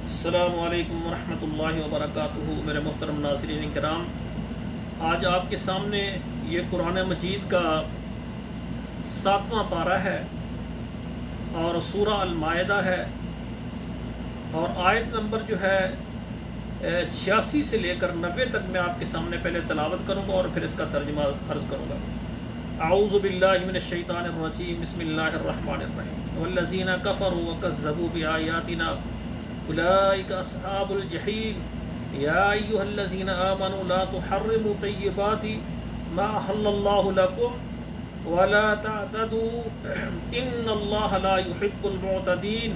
السلام علیکم ورحمۃ اللہ وبرکاتہ۔ میرے محترم ناظرین کرام، آج آپ کے سامنے یہ قرآن مجید کا 7واں پارہ ہے اور سورہ المائدہ ہے، اور آیت نمبر جو ہے 86 سے لے کر 90 تک میں آپ کے سامنے پہلے تلاوت کروں گا اور پھر اس کا ترجمہ عرض کروں گا۔ اعوذ باللہ من الشیطان الرجیم، بسم اللہ الرحمن الرحیم۔ والذین کفروا وکذبوا بآیاتنا اولئک اصحاب الجحیم یا ایھا الذین آمنوا لا تحرموا طیبات ما احل اللہ لکم ولا تعتدوا ان اللہ لا يحب المعتدین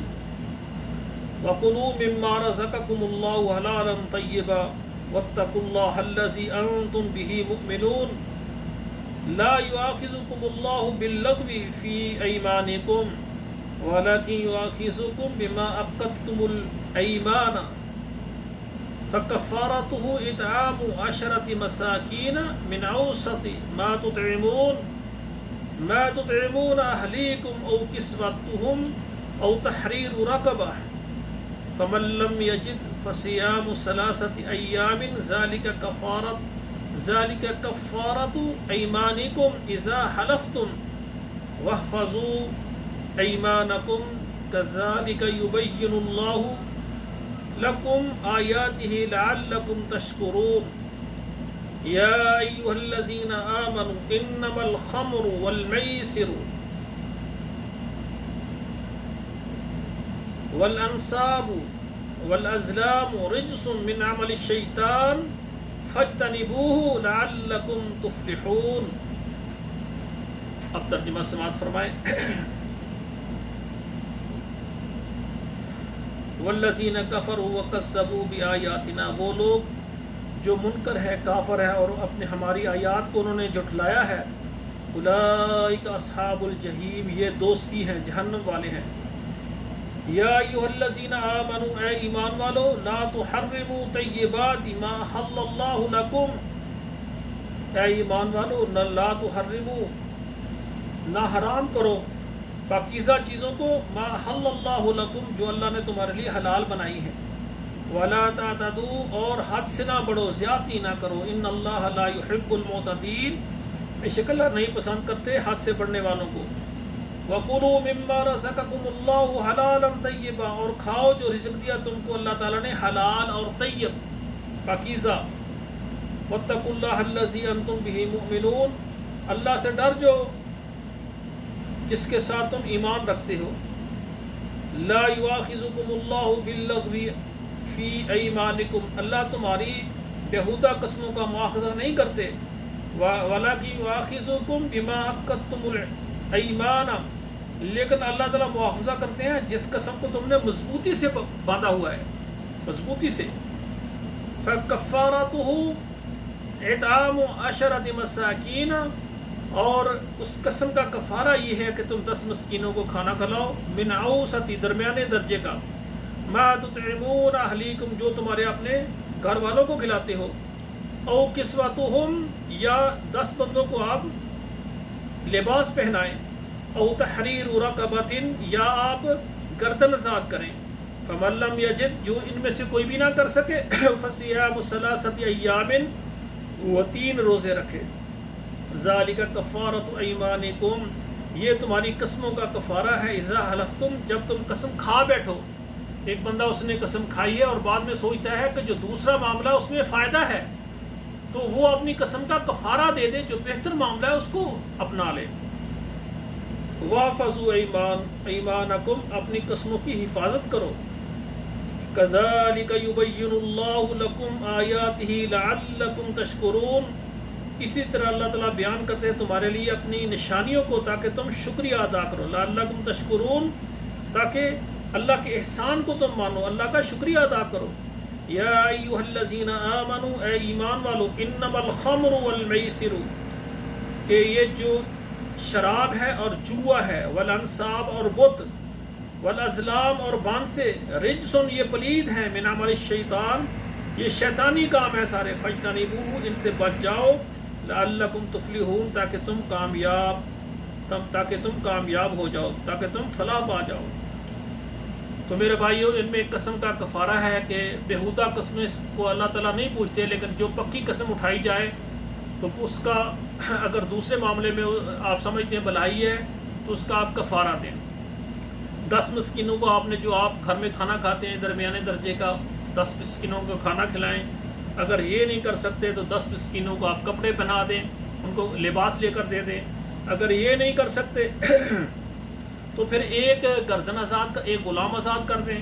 وَكُلُوا مِمَّا رَزَقَكُمُ اللَّهُ حَلَالًا طَيِّبًا وَاتَّقُوا اللَّهَ الَّذِي أَنْتُمْ بِهِ مُؤْمِنُونَ لَا يُؤَاخِذُكُمُ اللَّهُ بِاللَّغْوِ فِي أَيْمَانِكُمْ وَلَكِنْ يُؤَاخِذُكُم بِمَا عَقَّدتُّمُ الْأَيْمَانَ فَكَفَّارَتُهُ إِطْعَامُ 10 مَسَاكِينَ مِنْ أَوْسَطِ مَا تُطْعِمُونَ أَهْلِيكُمْ أَوْ كِسْوَتُهُمْ أَوْ تَحْرِيرُ رَقَبَةٍ فمن لم يجد فصيام 3 أيام ذلك كفارة أيمانكم إذا حلفتم واحفظوا أيمانكم كذلك يبين الله لكم آياته لعلكم تشكرون يا أيها الذين آمنوا إنما الخمر والميسر والانصاب والازلام رجس من عمل الشیطان فاجتنبوه لعلکم تفلحون۔ اب ترجمہ سماعت فرمائیں۔ والذین کفروا وکذبوا بآیاتنا، وہ لوگ جو منکر ہے، کافر ہے اور ہماری آیات کو انہوں نے جھٹلایا ہے، اولئک اصحاب الجحیم، یہ دوستی ہیں، جہنم والے ہیں۔ یا ایھا الذین آمنوا، اے ایمان والو، لا تحرموا طیبات ما احل اللہ لکم، اے ایمان والو لا تحرموا، نہ حرام کرو پاکیزہ چیزوں کو، ما احل اللہ لکم، جو اللہ نے تمہارے لیے حلال بنائی ہے، ولا تعتدوا، اور حد سے نہ بڑھو، زیادتی نہ کرو، ان اللہ لا يحب المعتدین، بے شک اللہ نہیں پسند کرتے حد سے بڑھنے والوں کو۔ وَقُلُوا مِمَّا رَزَقَكُمُ اللَّهُ حَلَالًا طَيِّبًا، اور کھاؤ جو رزق دیا تم کو اللہ تعالیٰ نے حلال اور طیب، پاکیزہ۔ وَاتَّقُوا اللَّهَ الَّذِي أَنْتُمْ بِهِ مُؤْمِنُونَ، اللہ سے ڈر جو جس کے ساتھ تم ایمان رکھتے ہو۔ لَا يُؤَاخِذُكُمُ اللَّهُ بِاللَّغْوِ فِي أَيْمَانِكُمْ، اللہ تمہاری بیہودہ قسموں کا مواخذہ نہیں کرتے، وَلَكِنْ يُؤَاخِذُكُم بِمَا عَقَّدتُّمُ الْأَيْمَانَ، لیکن اللہ تعالیٰ مواخذہ کرتے ہیں جس قسم کو تم نے مضبوطی سے باندھا ہوا ہے، مضبوطی سے۔ فَكَفَّارَتُهُ إِطْعَامُ 10 مَسَاكِينَ، اور اس قسم کا کفارہ یہ ہے کہ تم 10 مسکینوں کو کھانا کھلاؤ، من اوسط، درمیانے درجے کا، ما تطعمون اہلیکم، جو تمہارے اپنے گھر والوں کو کھلاتے ہو، او کسوتہم، یا 10 بندوں کو آپ لباس پہنائیں، او تحریر رقبۃ، یا آپ گردن آزاد کریں، فمن لم یجد، جو ان میں سے کوئی بھی نہ کر سکے، فصیام 3 ایام، وہ 3 روزے رکھے، ذالک کفارۃ ایمانکم، یہ تمہاری قسموں کا کفارہ ہے، اذا حلفتم، جب تم قسم کھا بیٹھو۔ ایک بندہ اس نے قسم کھائی ہے اور بعد میں سوچتا ہے کہ جو دوسرا معاملہ اس میں فائدہ ہے تو وہ اپنی قسم کا کفارہ دے دے، جو بہتر معاملہ ہے اس کو اپنا لے۔ وَاحْفَظُوا أَيْمَانَكُمْ، اپنی قسموں کی حفاظت کرو۔ كَذَلِكَ يُبَيِّنُ اللَّهُ لَكُمْ آيَاتِهِ لَعَلَّكُمْ تَشْكُرُونَ، اسی طرح اللہ تعالیٰ بیان کرتے ہیں تمہارے لیے اپنی نشانیوں کو تاکہ تم شکریہ ادا کرو، لَعَلَّكُمْ تَشْكُرُونَ، تاکہ اللہ کے احسان کو تم مانو، اللہ کا شکریہ ادا کرو۔ یا ایھا الذین آمنوا، اے ایمان والو، انما الخمر والمیسر، کہ یہ جو شراب ہے اور جوا ہے، والانصاب اور بت، والازلام اور بانسے، رجسن، یہ پلید ہیں، من عمل الشیطان، یہ شیطانی کام ہے سارے، فاجتنبوہ، ان سے بچ جاؤ، لعلکم تفلحون، تاکہ تم کامیاب ہو جاؤ، تاکہ تم فلاح پا جاؤ۔ تو میرے بھائیو ان میں ایک قسم کا کفارہ ہے کہ بیہودہ قسمیں کو اللہ تعالیٰ نہیں پوچھتے، لیکن جو پکی قسم اٹھائی جائے تو اس کا اگر دوسرے معاملے میں آپ سمجھتے ہیں بھلائی ہے تو اس کا آپ کفارہ دیں۔ 10 مسکینوں کو آپ نے، جو آپ گھر میں کھانا کھاتے ہیں درمیانے درجے کا، 10 مسکینوں کو کھانا کھلائیں۔ اگر یہ نہیں کر سکتے تو 10 مسکینوں کو آپ کپڑے پہنا دیں، ان کو لباس لے کر دے دیں۔ اگر یہ نہیں کر سکتے تو پھر ایک گردن آزاد کا، ایک غلام آزاد کر دیں۔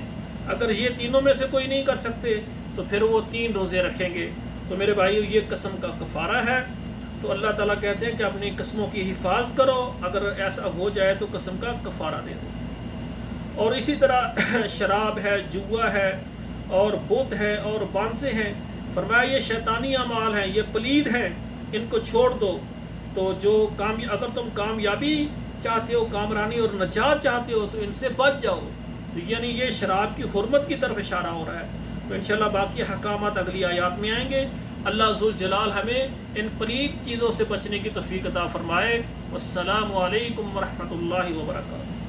اگر یہ تینوں میں سے کوئی نہیں کر سکتے تو پھر وہ 3 روزے رکھیں گے۔ تو میرے بھائیو یہ قسم کا کفارہ ہے۔ تو اللہ تعالیٰ کہتے ہیں کہ اپنی قسموں کی حفاظت کرو، اگر ایسا ہو جائے تو قسم کا کفارہ دے دو۔ اور اسی طرح شراب ہے، جوا ہے اور بت ہے اور بانسے ہیں، فرمایا یہ شیطانی اعمال ہیں، یہ پلید ہیں، ان کو چھوڑ دو۔ تو جو اگر تم کامیابی چاہتے ہو، کامرانی اور نجات چاہتے ہو تو ان سے بچ جاؤ۔ تو یعنی یہ شراب کی حرمت کی طرف اشارہ ہو رہا ہے۔ تو انشاءاللہ باقی حکامات اگلی آیات میں آئیں گے۔ اللہ ذوالجلال ہمیں ان پلید چیزوں سے بچنے کی توفیق عطا فرمائے۔ والسلام علیکم ورحمۃ اللہ وبرکاتہ۔